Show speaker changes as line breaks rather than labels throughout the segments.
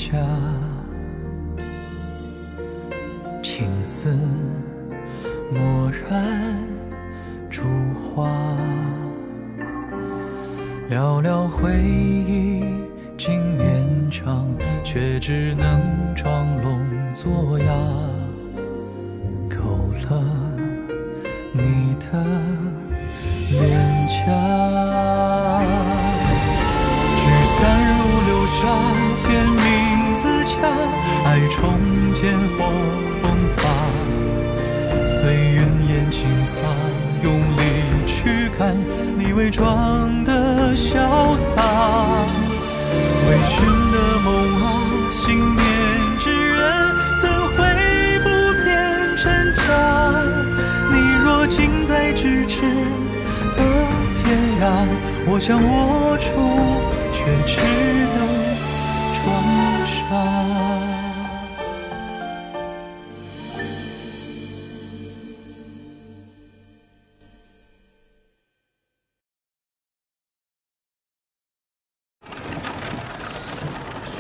下，青丝蓦然烛花，寥寥回忆经年长，却只能装聋作哑，勾勒你的脸颊。聚散如流沙，天命自洽，爱重建或崩塌，随云烟轻洒，用力驱赶你伪装的潇洒。微醺的梦啊，信念之人怎会不变真假？你若近在咫尺的天涯，我想握住，却只能装傻。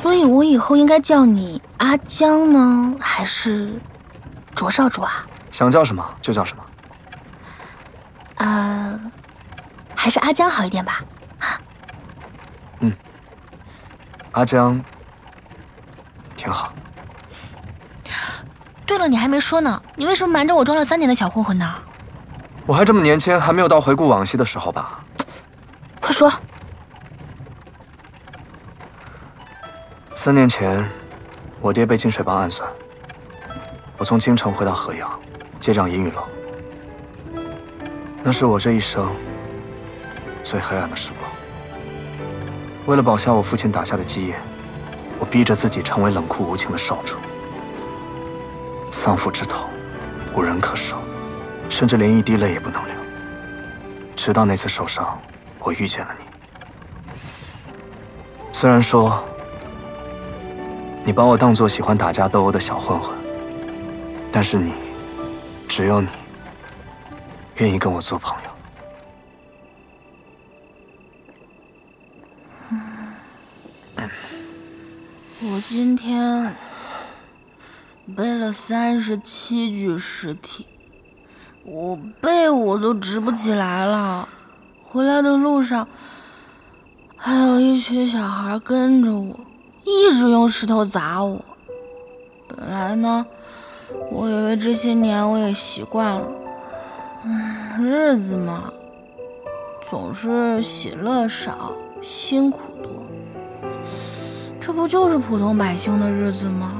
所以我以后应该叫你阿江呢，还是卓少主啊？
想叫什么就叫什么。
还是阿江好一点吧。
阿江挺好。
对了，你还没说呢，你为什么瞒着我装了3年的小混混呢？
我还这么年轻，还没有到回顾往昔的时候吧？
快说。
3年前，我爹被金水帮暗算，我从京城回到河阳，接掌银雨楼。那是我这一生最黑暗的时光。为了保下我父亲打下的基业，我逼着自己成为冷酷无情的少主。丧父之痛，无人可受，甚至连一滴泪也不能流。直到那次受伤，我遇见了你。虽然说你把我当作喜欢打架斗殴的小混混，但是你，只有你，愿意跟我做朋友。
我今天背了37具尸体，我背我都直不起来了。回来的路上，还有一群小孩跟着我，一直用石头砸我。本来呢，我以为这些年我也习惯了，日子嘛，总是喜乐少，辛苦多。这不就是普通百姓的日子吗？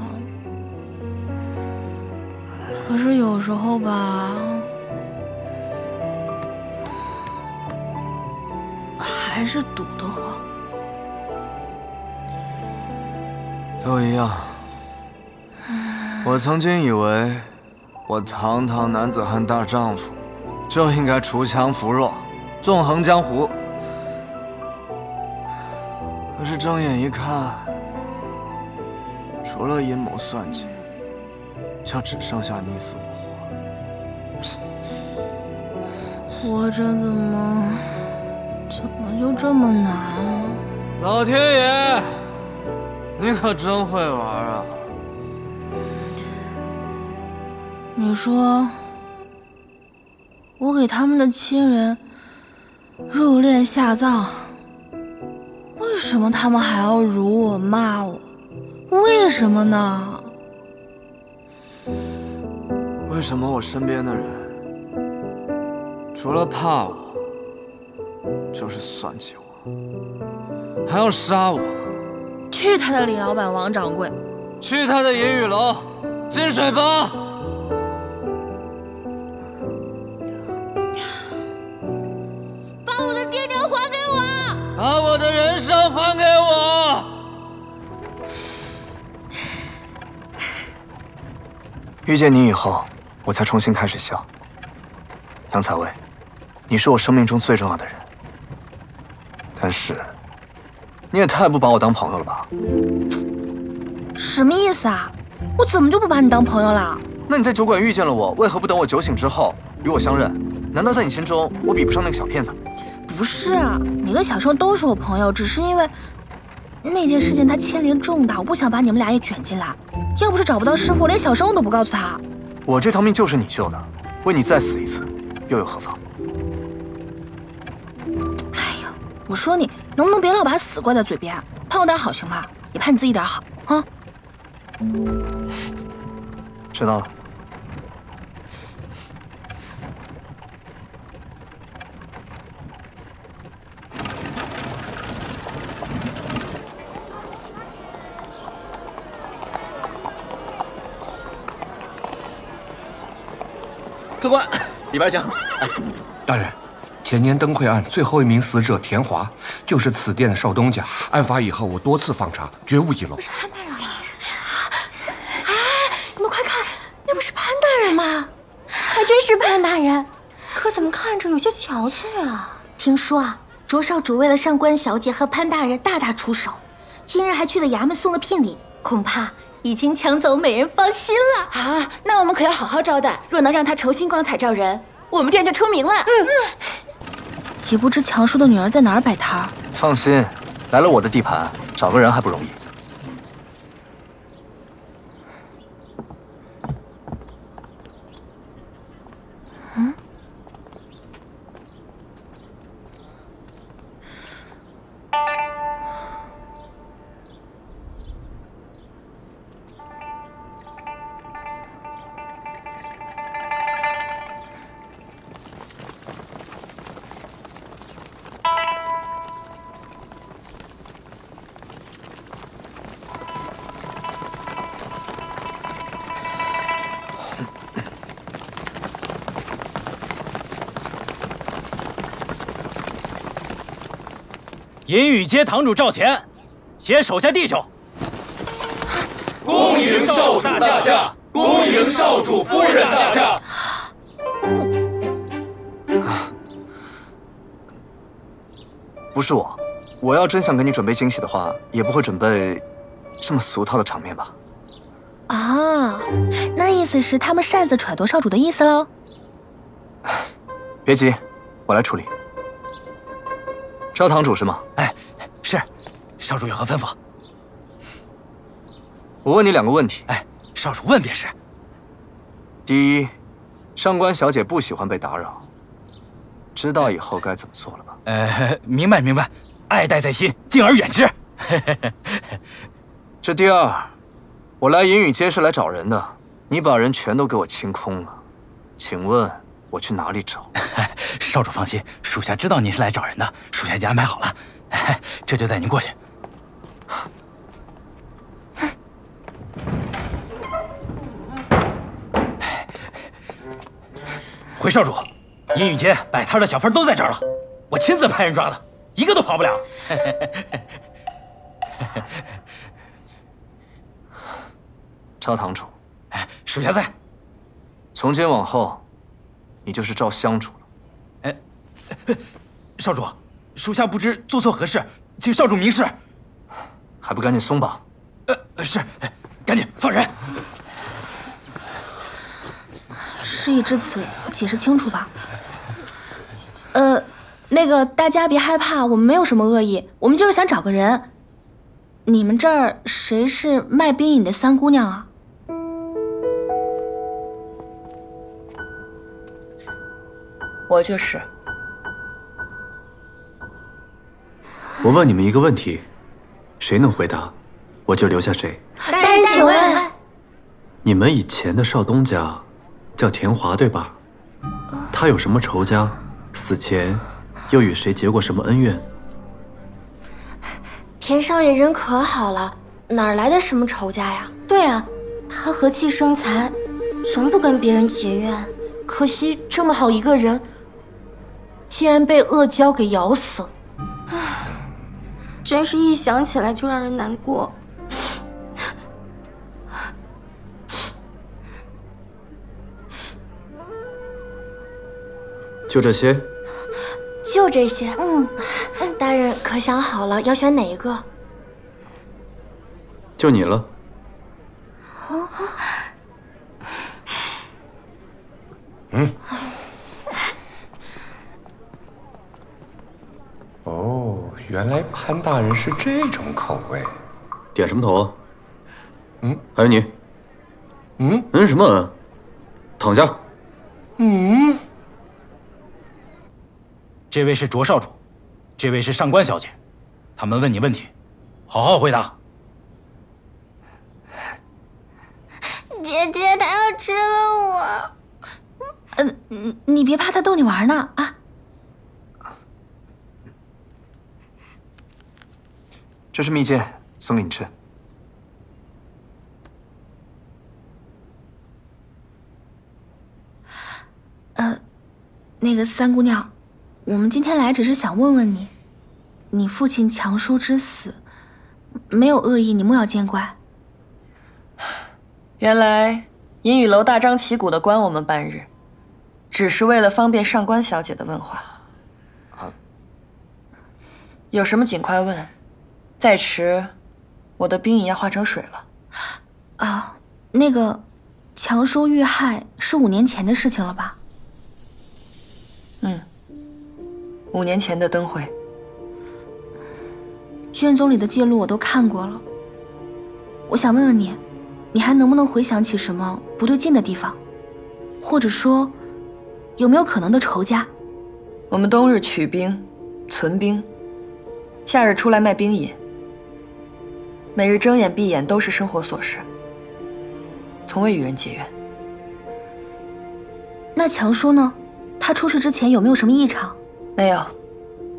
可是有时候吧，还是堵得慌。
都一样。我曾经以为，我堂堂男子汉大丈夫，就应该锄强扶弱，纵横江湖。可是睁眼一看，除了阴谋算计，就只剩下你死我
活。活着怎么就这么难啊？
老天爷，你可真会玩啊！
你说，我给他们的亲人入殓下葬，为什么他们还要辱我骂我？为什么呢？
为什么我身边的人，除了怕我，就是算计我，还要杀我？
去他的李老板、王掌柜，
去他的银雨楼、金水帮！
把我的爹娘还给我！
把我的人生还给我！
遇见你以后，我才重新开始笑。杨采薇，你是我生命中最重要的人，但是你也太不把我当朋友了吧？
什么意思啊？我怎么就不把你当朋友了？
那你在酒馆遇见了我，为何不等我酒醒之后与我相认？难道在你心中我比不上那个小骗子？
不是啊，你跟小生都是我朋友，只是因为那件事件它牵连重大，我不想把你们俩也卷进来。要不是找不到师傅，连小生都不告诉他。
我这条命就是你救的，为你再死一次，又有何妨？
哎呀，我说你能不能别老把死挂在嘴边，盼我点好行吧？也盼你自己点好啊。
知道了。
客官，里边请。
大人，前年灯会案最后一名死者田华，就是此店的少东家。案发以后，我多次访查，绝无遗漏。
是潘大人吗？哎，你们快看，那不是潘大人吗？还真是潘大人，可怎么看着有些憔悴啊？听说啊，卓少主为了上官小姐和潘大人大打出手，今日还去了衙门送了聘礼，恐怕已经抢走美人芳心了
啊！那我们可要好好招待，若能让他重新光彩照人，我们店就出名了。
也不知强叔的女儿在哪儿摆摊儿。
放心，来了我的地盘，找个人还不容易。
银雨街堂主赵乾，携手下弟兄，
恭迎少主大驾，恭迎少主夫人大驾。
不是我，我要真想给你准备惊喜的话，也不会准备这么俗套的场面吧？
啊，那意思是他们擅自揣度少主的意思喽？
别急，我来处理。赵堂主是吗？
哎，是，少主有何吩咐？
我问你2个问题。
哎，少主问便是。
第一，上官小姐不喜欢被打扰，知道以后该怎么做了吧？
明白明白，爱戴在心，敬而远之。
这第二，我来银雨街是来找人的，你把人全都给我清空了，请问我去哪里找？
少主放心，属下知道您是来找人的，属下已经安排好了，这就带您过去。回少主，银雨街摆摊的小贩都在这儿了，我亲自派人抓的，一个都跑不了。
赵堂主，
属下在。
从今往后，你就是赵香主了。
少主，属下不知做错何事，请少主明示。
还不赶紧松绑？
是，赶紧放人。
事已至此，解释清楚吧。那个大家别害怕，我们没有什么恶意，我们就是想找个人。你们这儿谁是卖冰饮的三姑娘啊？
我就是。
我问你们一个问题，谁能回答，我就留下谁。
大人请问，
你们以前的少东家叫田华对吧？他有什么仇家？死前又与谁结过什么恩怨？
田少爷人可好了，哪来的什么仇家呀？对啊，他和气生财，从不跟别人结怨。可惜这么好一个人，竟然被恶蛟给咬死了。真是一想起来就让人难过。
就这些？
就这些。大人可想好了要选哪一个？
就你了。
哦，原来潘潘大人是这种口味。
点什么头啊？还有你。什么？躺下。
这位是卓少主，这位是上官小姐，他们问你问题，好好回答。
姐姐，她要吃了我。
你别怕，他逗你玩呢啊。
这是蜜饯，送给你吃。
那个三姑娘，我们今天来只是想问问你，你父亲强叔之死，没有恶意，你莫要见怪。
原来银雨楼大张旗鼓地关我们半日，只是为了方便上官小姐的问话。有什么尽快问，再迟，我的兵营要化成水了。
那个强叔遇害是5年前的事情了吧
？5年前的灯会，
卷宗里的记录我都看过了。我想问问你，你还能不能回想起什么不对劲的地方，或者说，有没有可能的仇家？
我们冬日取兵、存兵，夏日出来卖兵饮，每日睁眼闭眼都是生活琐事，从未与人结怨。
那强叔呢？他出事之前有没有什么异常？
没有，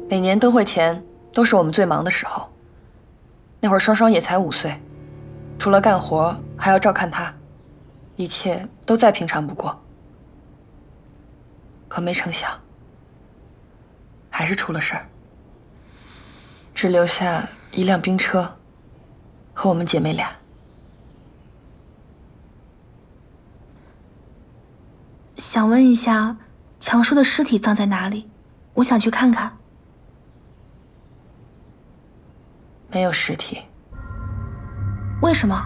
每年灯会前都是我们最忙的时候。那会儿双双也才5岁，除了干活还要照看他，一切都再平常不过。可没成想，还是出了事儿，只留下一辆兵车和我们姐妹俩。
想问一下，强叔的尸体葬在哪里？我想去看看。
没有尸体。
为什么？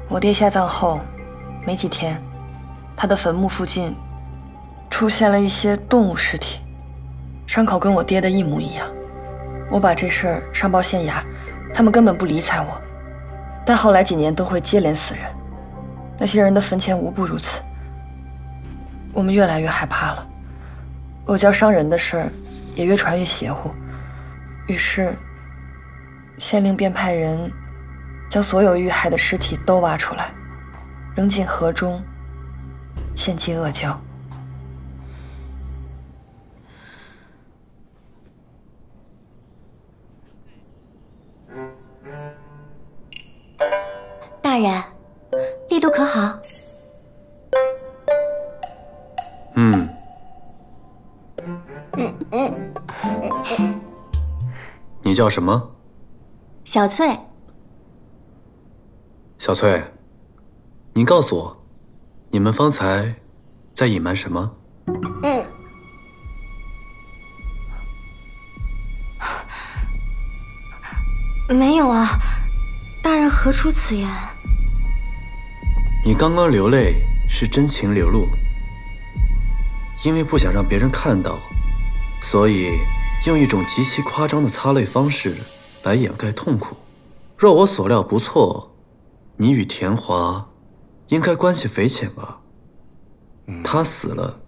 我爹下葬后没几天，他的坟墓附近出现了一些动物尸体，伤口跟我爹的一模一样。我把这事儿上报县衙，他们根本不理睬我。但后来几年都会接连死人，那些人的坟前无不如此。我们越来越害怕了，恶教伤人的事儿也越传越邪乎。于是，县令便派人将所有遇害的尸体都挖出来，扔进河中，献祭恶教。
大人，力度可好？
你叫什么？
小翠。
小翠，你告诉我，你们方才在隐瞒什么？
没有啊，大人何出此言？
你刚刚流泪是真情流露，因为不想让别人看到，所以用一种极其夸张的擦泪方式来掩盖痛苦。若我所料不错，你与田华应该关系匪浅吧？他死了，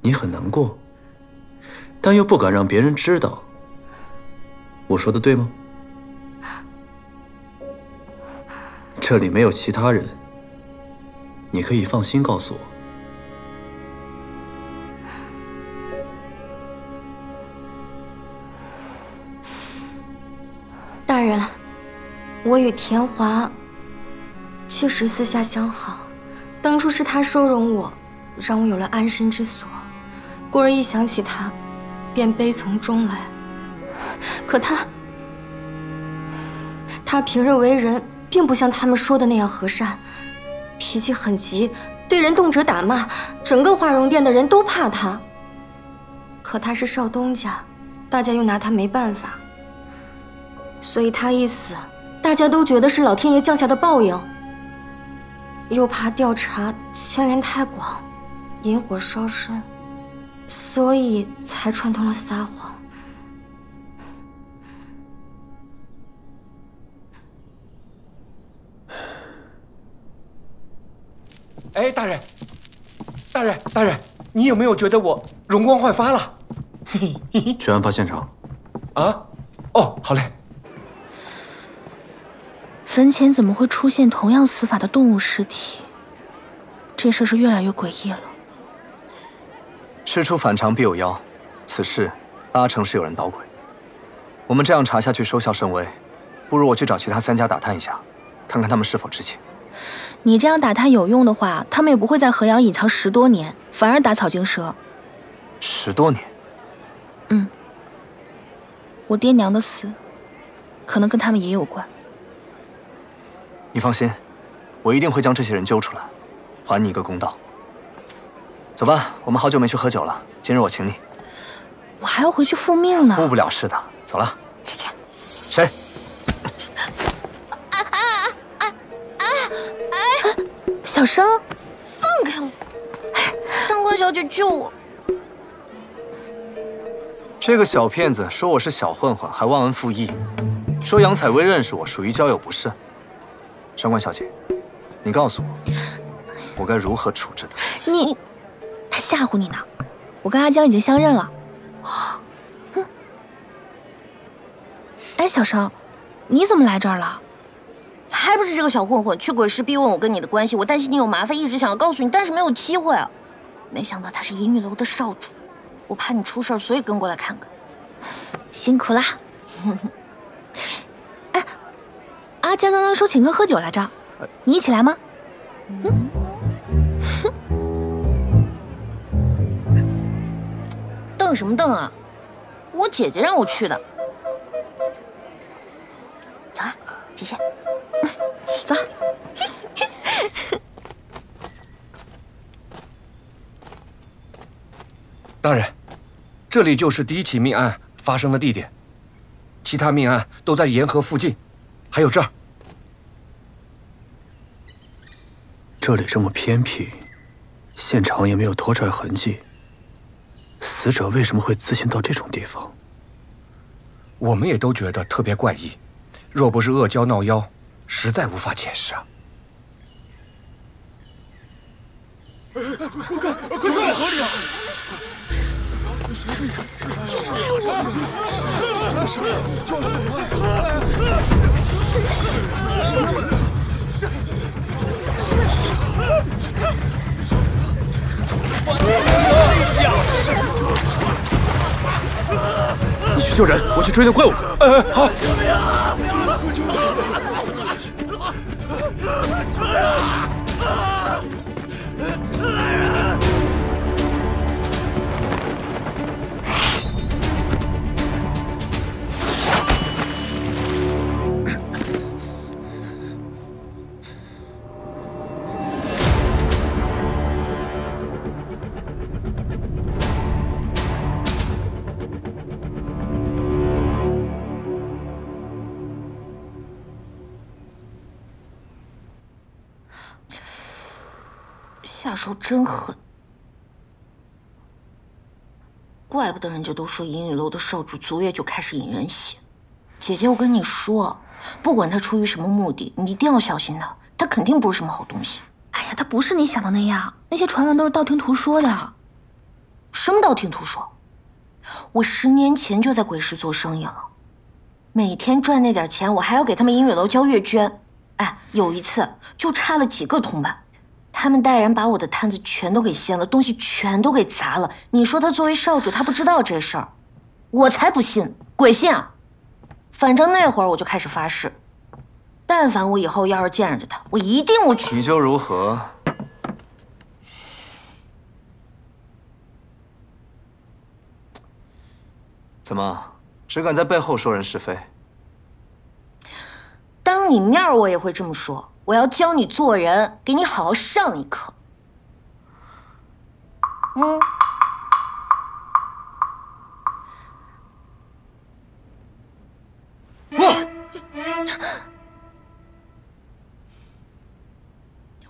你很难过，但又不敢让别人知道。我说的对吗？这里没有其他人，你可以放心告诉我。
大人，我与田华确实私下相好，当初是他收容我，让我有了安身之所。故而一想起他，便悲从中来。可他平日为人，并不像他们说的那样和善，脾气很急，对人动辄打骂，整个华容殿的人都怕他。可他是少东家，大家又拿他没办法，所以他一死，大家都觉得是老天爷降下的报应，又怕调查牵连太广，引火烧身，所以才串通了撒谎。
哎，大人，大人，你有没有觉得我容光焕发了？
去案发现场。
啊？哦，好嘞。
坟前怎么会出现同样死法的动物尸体？这事是越来越诡异了。
事出反常必有妖，此事8成是有人捣鬼。我们这样查下去，收效甚微，不如我去找其他3家打探一下，看看他们是否知情。
你这样打探有用的话，他们也不会在河阳隐藏10多年，反而打草惊蛇。
10多年？
嗯，我爹娘的死，可能跟他们也有关。
你放心，我一定会将这些人揪出来，还你一个公道。走吧，我们好久没去喝酒了，今日我请你。
我还要回去复命呢。
误不了事的，走了。
姐姐。
谁？
小生，
放开我！上官小姐，救我！
这个小骗子说我是小混混，还忘恩负义，说杨采薇认识我，属于交友不慎。上官小姐，你告诉我，我该如何处置他？
你，他吓唬你呢。我跟阿江已经相认了。哎，小生，你怎么来这儿了？
还不是这个小混混去鬼市逼问我跟你的关系，我担心你有麻烦，一直想要告诉你，但是没有机会啊。没想到他是银玉楼的少主，我怕你出事，所以跟过来看看。
辛苦啦。哎，阿江刚刚说请客喝酒来着，你一起来吗？
瞪什么瞪啊？我姐姐让我去的。走啊，姐姐。走。
大人，这里就是第1起命案发生的地点，其他命案都在沿河附近，还有这儿。
这里这么偏僻，现场也没有拖拽痕迹，死者为什么会自行到这种地方？
我们也都觉得特别怪异，若不是恶蛟闹妖，实在无法解释啊。
快看，河里啊！
你去救人，我去追那怪物。
好。
下手真狠，怪不得人家都说银雨楼的少主昨夜就开始引人血。姐姐，我跟你说，不管他出于什么目的，你一定要小心他，他肯定不是什么好东西。
哎呀，他不是你想的那样，那些传闻都是道听途说的。
什么道听途说？我10年前就在鬼市做生意了，每天赚那点钱，我还要给他们银雨楼交月捐。哎，有一次就差了几个铜板。他们带人把我的摊子全都给掀了，东西全都给砸了。你说他作为少主，他不知道这事儿，我才不信，鬼信啊！反正那会儿我就开始发誓，但凡我以后要是见着他，我一定我去。
你就如何？怎么，只敢在背后说人是非？
当你面我也会这么说。我要教你做人，给你好好上一课。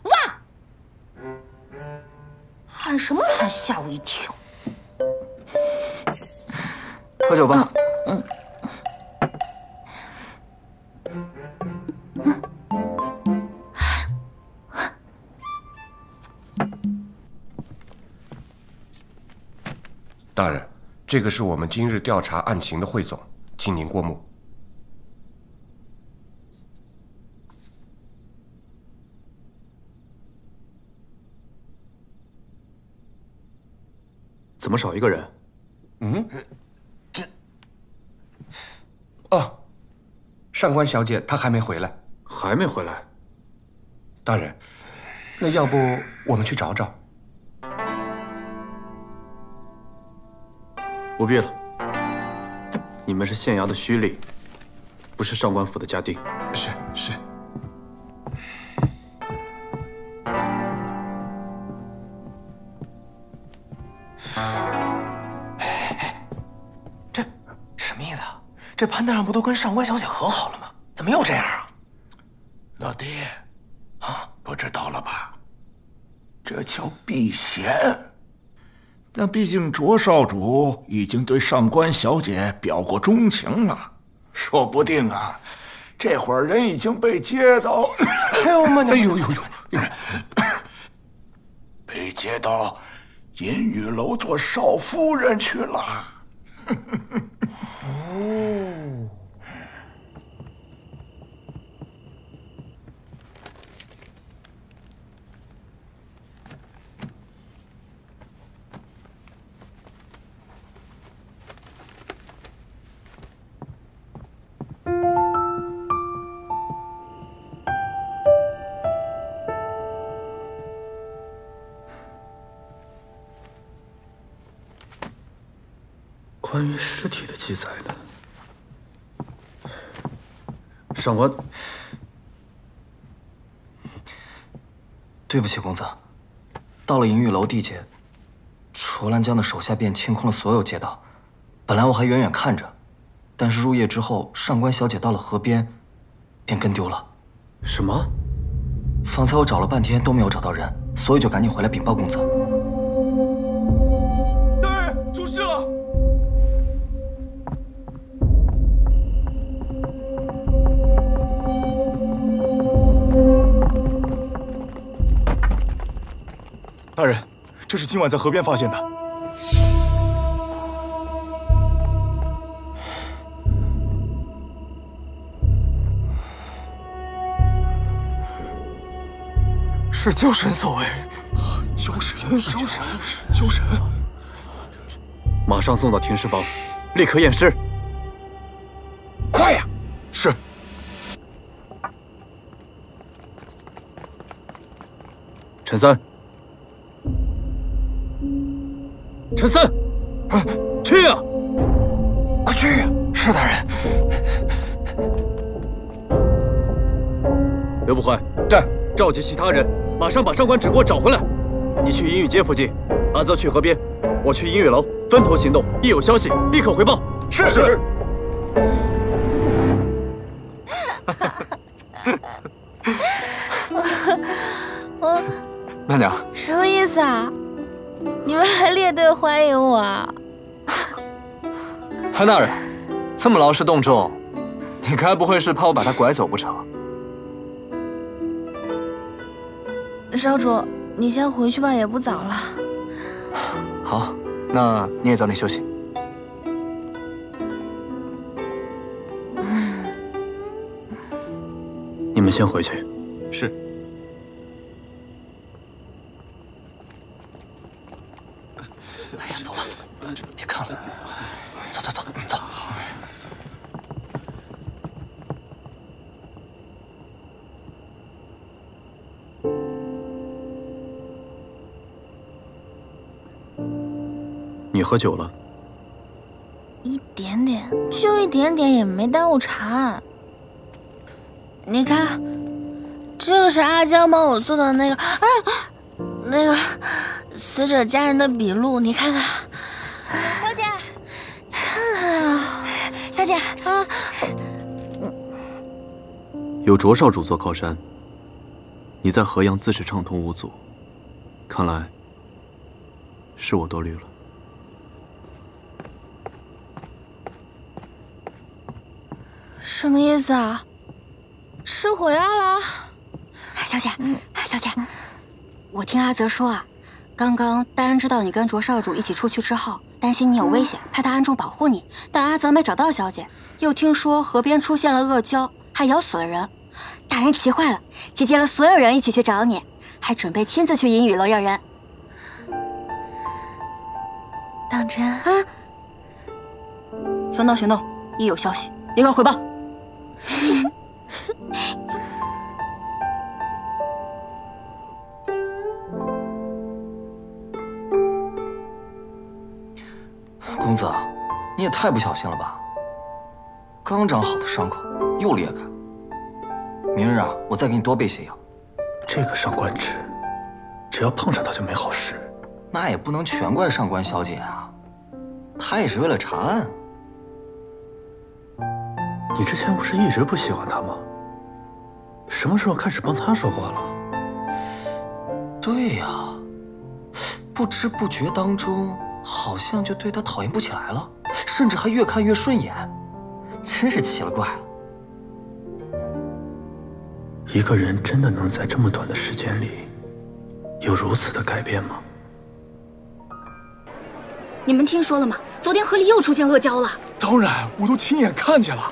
哇！喊什么喊？吓我一跳！
喝酒吧。
大人，这个是我们今日调查案情的汇总，请您过目。
怎么少一个人？
哦，上官小姐她还没回来。
还没回来？
大人，那要不我们去找找？
不必了。你们是县衙的胥吏，不是上官府的家丁。
是。
这什么意思啊？这潘大人不都跟上官小姐和好了吗？怎么又这样啊？
老弟，不知道了吧？这叫避嫌。但毕竟卓少主已经对上官小姐表过钟情了，说不定啊，这会儿人已经被接到，被接到银玉楼做少夫人去了。
哦。
关于尸体的记载呢？上官，
对不起，公子。到了银玉楼地界，卓兰江的手下便清空了所有街道。本来我还远远看着，但是入夜之后，上官小姐到了河边，便跟丢了。
什么？
方才我找了半天都没有找到人，所以就赶紧回来禀报公子。
大人，出事了！
大人，这是今晚在河边发现的。是鲛神所为。鲛神！
马上送到停尸房，立刻验尸。
快呀！是。
陈三。陈三，去呀！
快去呀！是大人。
刘不坏，
对，
召集其他人，马上把上官芷给我找回来。你去银玉街附近，阿泽去河边，我去银玉楼，分头行动。一有消息，立刻回报。
是。
慢点。
什么意思啊？你们还列队欢迎我啊？
潘大人，这么劳师动众，你该不会是怕我把他拐走不成？
少主，你先回去吧，也不早了。
好，那你也早点休息。
你们先回去。
是。
哎呀，走吧，别看了，走。
你喝酒了？
一点点，就一点点，也没耽误查。你看，这个是阿江帮我做的那个死者家人的笔录，你看看。
小姐，
看看啊，
小姐啊，
有卓少主做靠山，你在河阳自是畅通无阻。看来是我多虑了。
什么意思啊？吃火药了？
小姐，小姐，我听阿泽说啊，刚刚大人知道你跟卓少主一起出去之后，担心你有危险，派他暗中保护你。但阿泽没找到小姐，又听说河边出现了恶蛟，还咬死了人。大人急坏了，集结了所有人一起去找你，还准备亲自去阴雨楼要人。
当真？
啊！玄道，一有消息立刻回报。
公子，你也太不小心了吧！刚长好的伤口又裂开，明日啊，我再给你多备些药。
这个上官芷，只要碰上他就没好事。
那也不能全怪上官小姐啊，她也是为了查案。
你之前不是一直不喜欢他吗？什么时候开始帮他说话了？
对呀，不知不觉当中，好像就对他讨厌不起来了，甚至还越看越顺眼，真是奇了怪了。
一个人真的能在这么短的时间里，有如此的改变吗？
你们听说了吗？昨天河里又出现恶蛟了。
当然，我都亲眼看见了。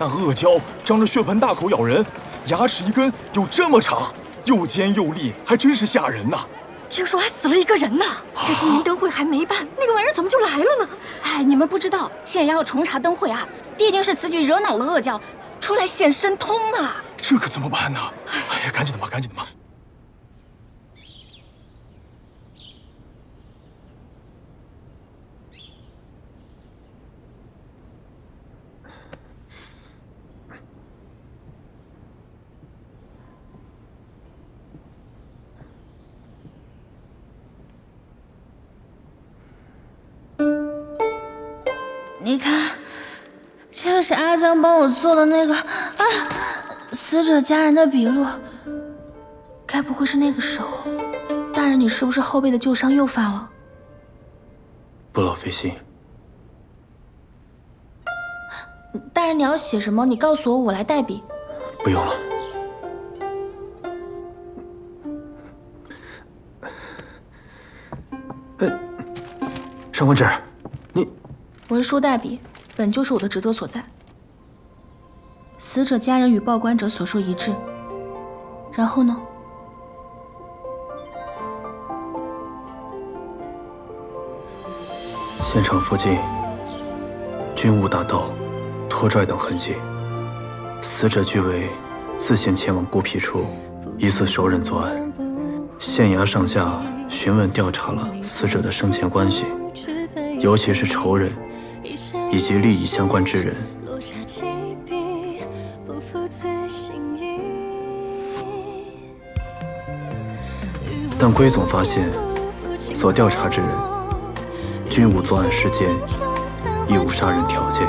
那恶蛟张着血盆大口咬人，牙齿一根有这么长，又尖又利，还真是吓人呐。
听说还死了一个人呢。这今年灯会还没办，那个玩意儿怎么就来了呢？哎，你们不知道，县衙要重查灯会案，必定是此举惹恼了恶蛟，出来显神通了。
这可怎么办呢？哎呀，赶紧的吧，赶紧的吧。
你看，这是阿江帮我做的那个死者家人的笔录。该不会是那个时候，大人你是不是后背的旧伤又犯了？
不劳费心。
大人你要写什么？你告诉我，我来代笔。
不用了。上官芷，你。
文书代笔，本就是我的职责所在。死者家人与报关者所说一致。然后呢？
现场附近均无打斗、拖拽等痕迹，死者据为自行前往孤僻处，疑似熟人作案。县衙上下询问调查了死者的生前关系，尤其是仇人以及利益相关之人。但归总发现，所调查之人均无作案时间，亦无杀人条件。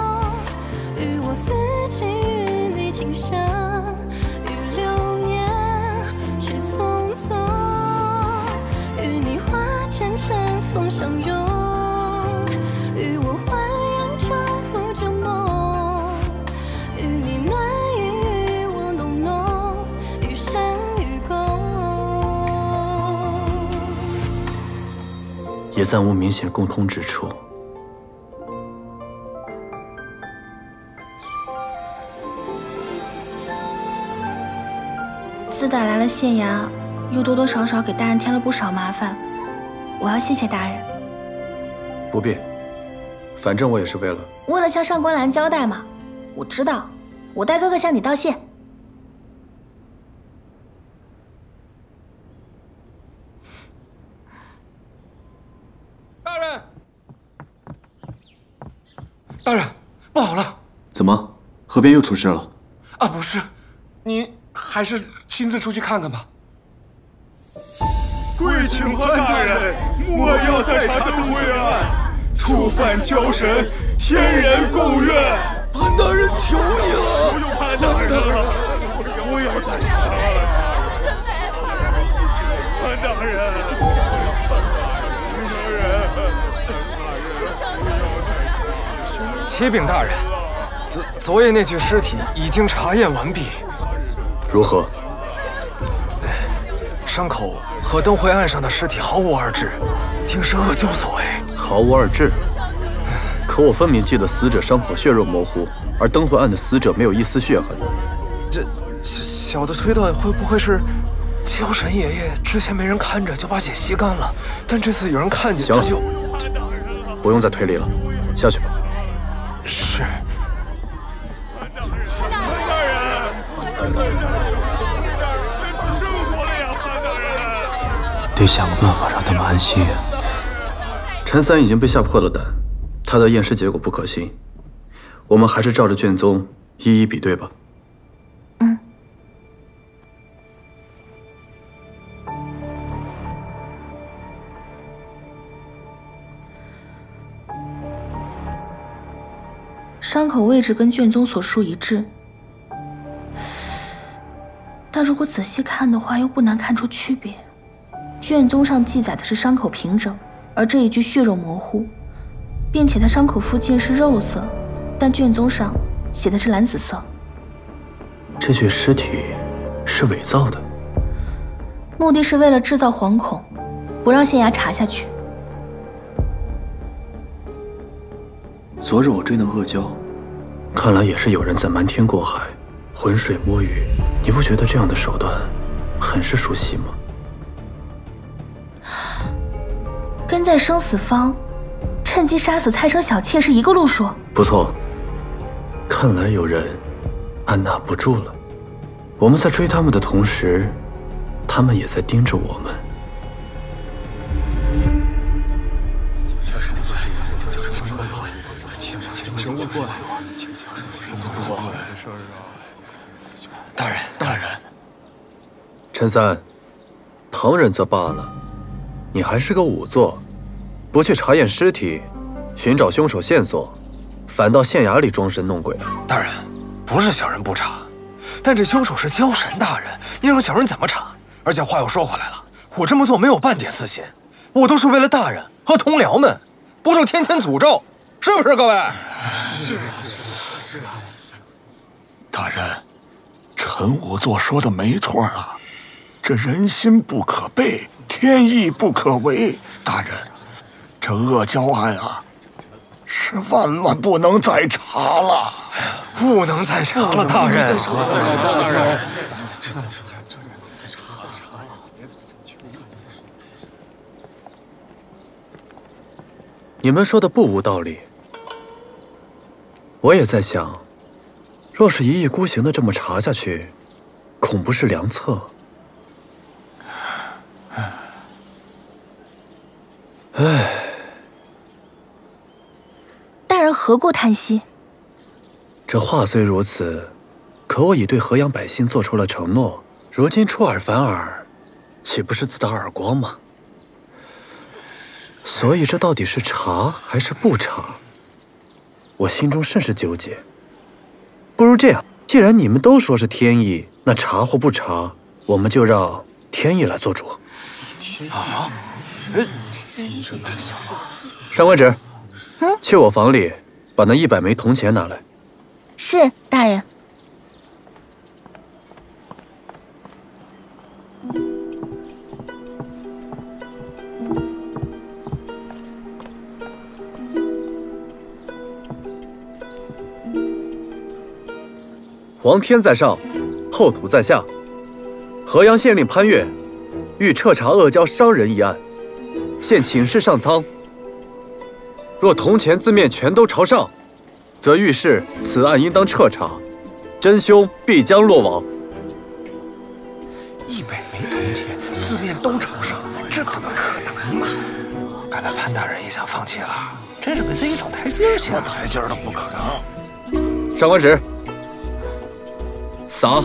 也暂无明显共通之处。
自打来了县衙，又多多少少给大人添了不少麻烦，我要谢谢大人。
不必，反正我也是为了
向上官兰交代嘛。我知道，我代哥哥向你道谢。
大人，不好了！
怎么，河边又出事了？
啊，不是，你还是亲自出去看看吧。
跪请潘大人，莫要再查灯会案，触犯交神，天人共怨。
潘大人，求你了！
求潘大人，不要再查了。潘大人，
启禀大人，
昨夜那具尸体已经查验完毕。
如何？
伤口和灯会案上的尸体毫无二致，定是恶蛟所为。
毫无二致。可我分明记得死者伤口血肉模糊，而灯会案的死者没有一丝血痕。
这小的推断，会不会是焦神爷爷之前没人看着就把血吸干了，但这次有人看见，他就……
不用再推理了，下去吧。
是。
得想个办法让他们安心。陈三已经被吓破了胆，他的验尸结果不可信，我们还是照着卷宗一一比对吧。
伤口位置跟卷宗所述一致，但如果仔细看的话，又不难看出区别。卷宗上记载的是伤口平整，而这一具血肉模糊，并且它伤口附近是肉色，但卷宗上写的是蓝紫色。
这具尸体是伪造的，
目的是为了制造惶恐，不让县衙查下去。
昨日我追那恶蛟，看来也是有人在瞒天过海，浑水摸鱼。你不觉得这样的手段很是熟悉吗？
跟在生死方，趁机杀死蔡生小妾是一个路数。
不错，看来有人按捺不住了。我们在追他们的同时，他们也在盯着我们。
大人，
陈三，旁人则罢了，你还是个仵作，不去查验尸体，寻找凶手线索，反到县衙里装神弄鬼。
大人，不是小人不查，但这凶手是焦神大人，你让小人怎么查？而且话又说回来了，我这么做没有半点私心，我都是为了大人和同僚们，不受天谴诅咒，是不是各位？
是。大人，陈仵作说的没错啊，这人心不可背，天意不可违。大人，这恶蛟案啊，是万万不能再查了，
不能再查了，大人。
大人，
你们说的不无道理，我也在想，若是一意孤行的这么查下去，恐不是良策。唉，
大人何故叹息？
这话虽如此，可我已对河阳百姓做出了承诺，如今出尔反尔，岂不是自打耳光吗？所以这到底是查还是不查，我心中甚是纠结。不如这样，既然你们都说是天意，那查或不查，我们就让天意来做主。
啊！
上官芷，去我房里把那100枚铜钱拿来。
是，大人。
皇天在上，后土在下。河阳县令潘岳欲彻查恶蛟伤人一案，现请示上苍。若铜钱字面全都朝上，则预示此案应当彻查，真凶必将落网。
100枚铜钱字面都朝上，这怎么可能呢？看来潘大人也想放弃了，真是给自己找台阶下。
说台阶都不可能。
上官芷，撒。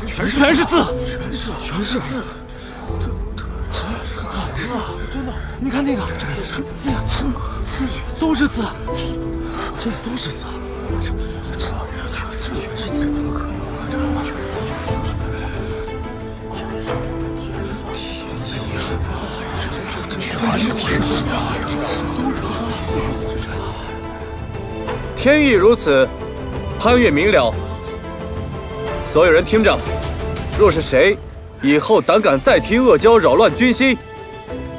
全是字，
真的，你看那个，都是字，这里都是字，这全是字，怎么可能？
天意如此，潘越明了。所有人听着，若是谁以后胆敢再提阿胶扰乱军心，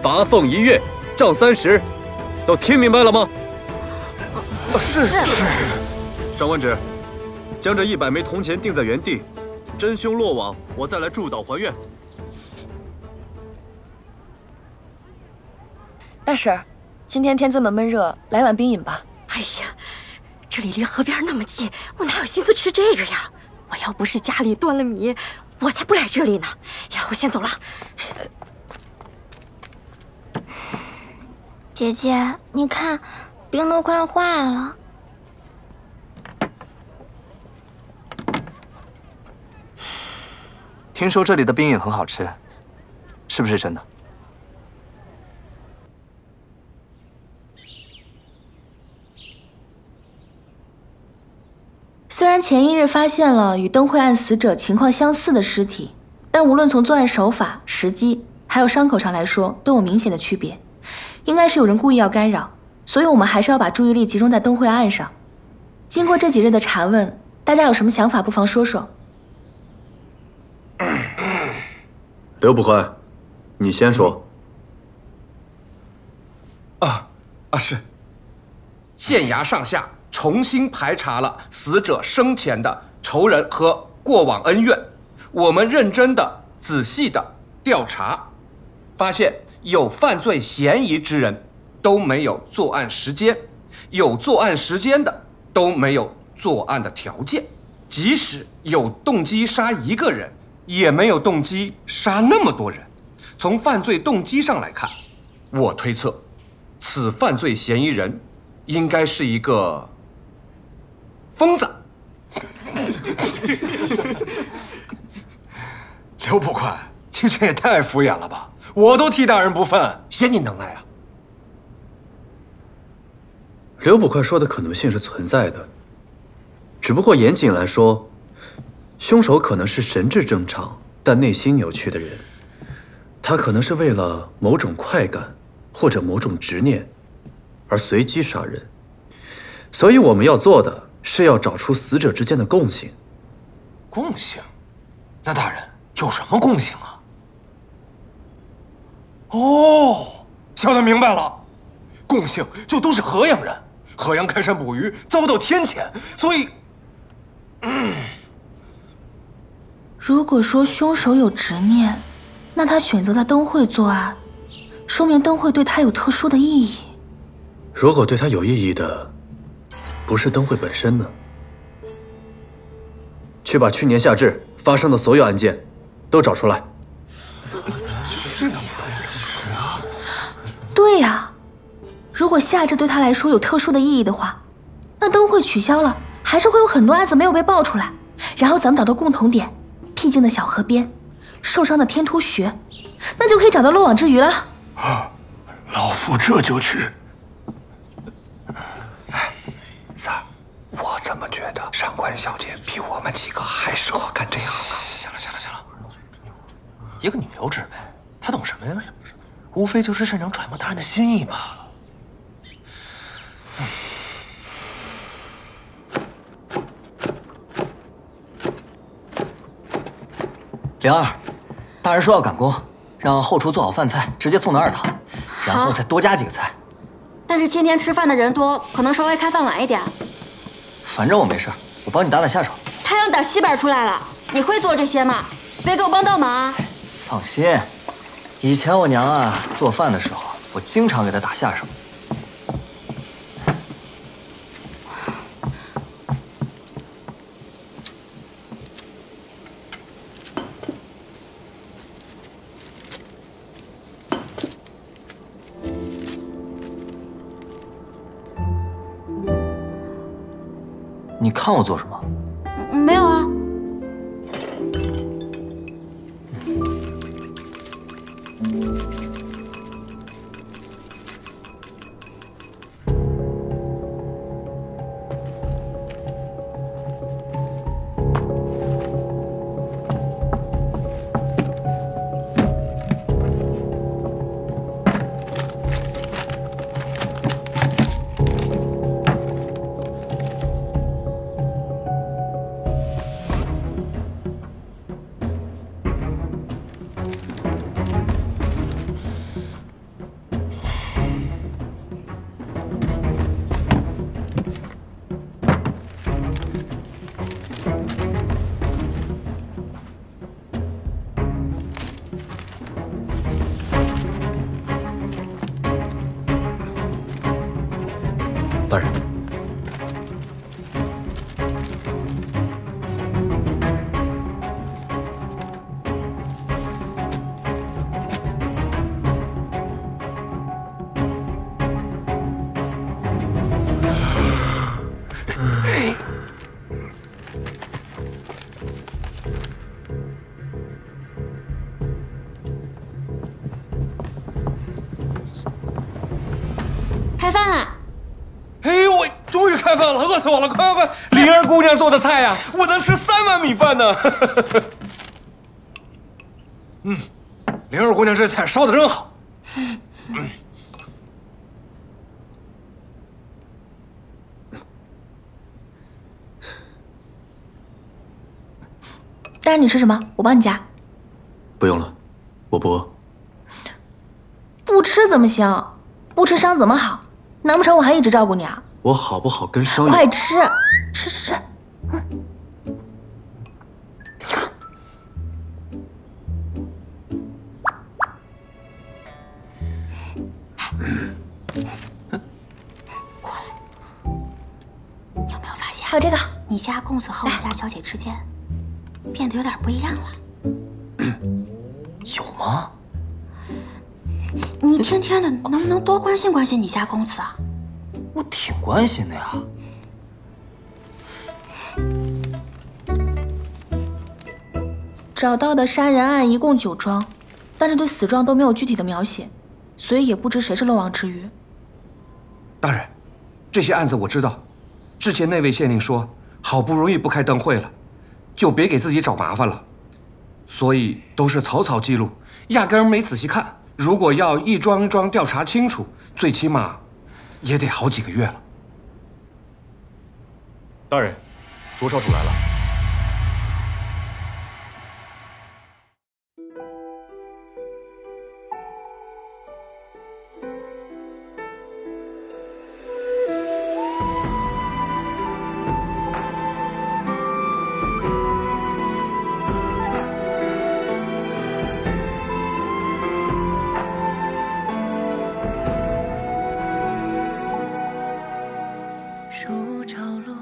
罚俸1月，杖30，都听明白了吗？
是。
上官旨，将这100枚铜钱定在原地，真凶落网，我再来祝祷还愿。
大婶儿，今天天这么闷热，来碗冰饮吧。
哎呀，这里离河边那么近，我哪有心思吃这个呀？我要不是家里断了米，我才不来这里呢。呀，我先走了。
姐姐，你看，冰都快坏了。
听说这里的冰饮很好吃，是不是真的？
虽然前一日发现了与灯会案死者情况相似的尸体，但无论从作案手法、时机，还有伤口上来说，都有明显的区别，应该是有人故意要干扰，所以我们还是要把注意力集中在灯会案上。经过这几日的查问，大家有什么想法，不妨说说。
刘捕快，你先说。
是。县衙上下重新排查了死者生前的仇人和过往恩怨，我们认真的、仔细的调查，发现有犯罪嫌疑之人都没有作案时间，有作案时间的都没有作案的条件，即使有动机杀一个人，也没有动机杀那么多人。从犯罪动机上来看，我推测，此犯罪嫌疑人应该是一个疯子。
刘捕快，你这也太敷衍了吧！我都替大人不忿，
嫌你能耐啊！
刘捕快说的可能性是存在的，只不过严谨来说，凶手可能是神智正常但内心扭曲的人，他可能是为了某种快感或者某种执念而随机杀人，所以我们要做的是要找出死者之间的共性。
共性？那大人有什么共性啊？哦，想得明白了，共性就都是河阳人，河阳开山捕鱼遭到天谴，所以，
如果说凶手有执念，那他选择在灯会作案，说明灯会对他有特殊的意义。
如果对他有意义的不是灯会本身呢？去把去年夏至发生的所有案件都找出来。
对呀，如果夏至对他来说有特殊的意义的话，那灯会取消了，还是会有很多案子没有被爆出来。然后咱们找到共同点，僻静的小河边，受伤的天突穴，那就可以找到漏网之鱼了。
老夫这就去。
三，我怎么觉得上官小姐比我们几个还适合干这行啊？
行了，一个女流之辈，她懂什么呀？无非就是擅长揣摩他人的心意罢了。
灵儿，大人说要赶工，让后厨做好饭菜，直接送到2堂，然后再多加几个菜。
但是今天吃饭的人多，可能稍微开饭晚一点。
反正我没事，我帮你打下手。
太阳打西边出来了，你会做这些吗？别给我帮倒忙啊！
放心，以前我娘啊做饭的时候，我经常给她打下手。你看我做什么？
饭了。
哎呦，我终于开饭了，饿死我了！快快快！
灵儿姑娘做的菜呀，我能吃3碗米饭呢。
灵儿姑娘这菜烧的真好。
大人，你吃什么？我帮你夹。
不用了，我不饿。
不吃怎么行？不吃伤怎么好？难不成我还一直照顾你啊？
我好不好跟伤有……
快吃，吃吃吃。
过来，有没有发现？
还有这个，
你家公子和我家小姐之间变得有点不一样了。
有吗？
你天天的，能不能多关心关心你家公子啊？
我挺关心的呀。
找到的杀人案一共9桩，但是对死状都没有具体的描写，所以也不知谁是漏网之鱼。
大人，这些案子我知道，之前那位县令说，好不容易不开灯会了，就别给自己找麻烦了，所以都是草草记录，压根儿没仔细看。如果要一桩一桩调查清楚，最起码也得好几个月了。
大人，卓少主来了。
树着落，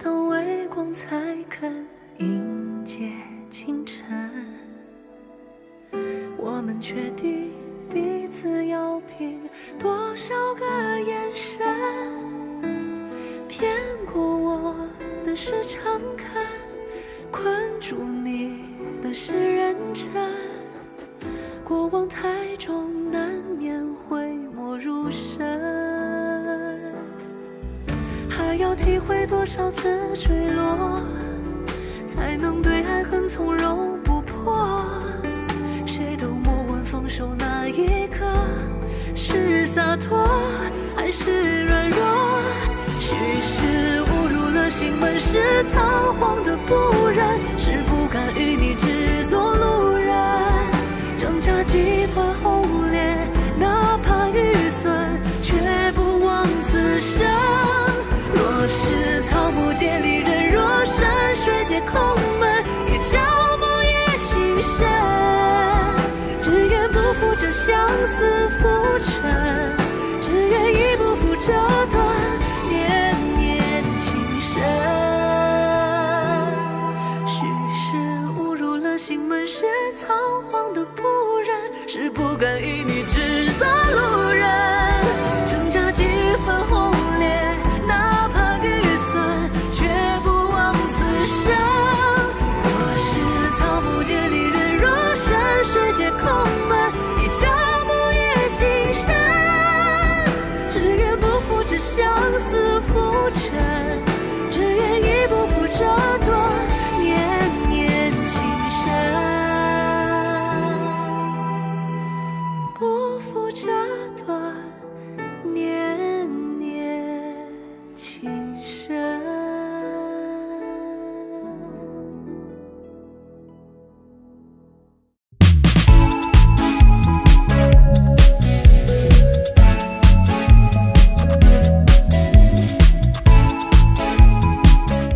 当微光才肯迎接清晨。我们确定彼此要凭多少个眼神，骗过我的是诚恳，困住你的是认真。过往太重，难免会没入神。还要体会多少次坠落，才能对爱恨从容不迫。谁都莫问放手那一刻是洒脱还是软弱。许是误入了心门，是仓皇的不忍，是不敢与你只做路人。挣扎几番轰烈，哪怕遇损，却不枉此生。若是草木皆离人，若山水皆空门，也朝暮夜心深。只愿不负这相思浮沉。